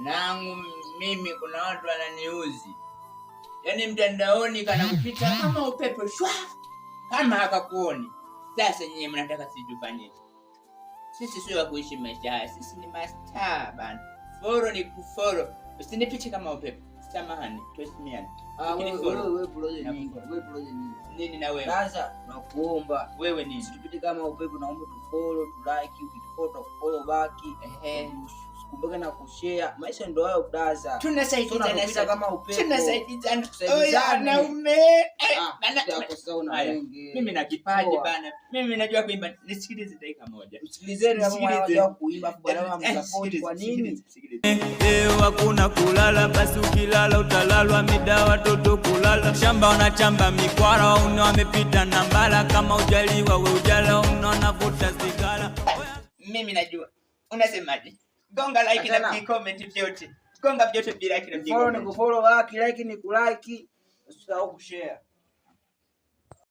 nangu mimi kuna watu wananiuzi. Yaani mtandaoni kana kupita kama upepo shwa. Kama hakakuoni. Sasa nyinyi mnataka sisi tufanye. Sisi sio wa kuishi maisha haya. Sisi ni mastaa bana. Follow ni kufollow. Usinipiche kama upepo. Samahani, tuheshimiane. Wewe proje nini? Nini na wewe? Sasa nakuomba wewe nini? Usitupite kama upepo, naomba tufollow, like, ukitufollow follow baki. Kumbuka na kushare. Maisha ndio hayo brother. Tunasaidiana kama upepo. Tunasaidiana. Wanaume. Mimi na kipaji bana. Mimi najua kuimba. Nisikilize dakika moja. Msikilizeni hapo wanajua kuimba bwana, msupport kwa nini? Leo hakuna kulala, basi ukilala utalalwa mida watoto kulala. Shamba wanachamba mikwara, uno wamepita na mbala. Kama ujaliwa we ujala, unaona vuta sigara. Mimi najua. Unasemaje? Gonga like na comment vyote. Gonga vyote bila like na comment. Follow ni kufollow, like ni kulike. Usisahau kushare.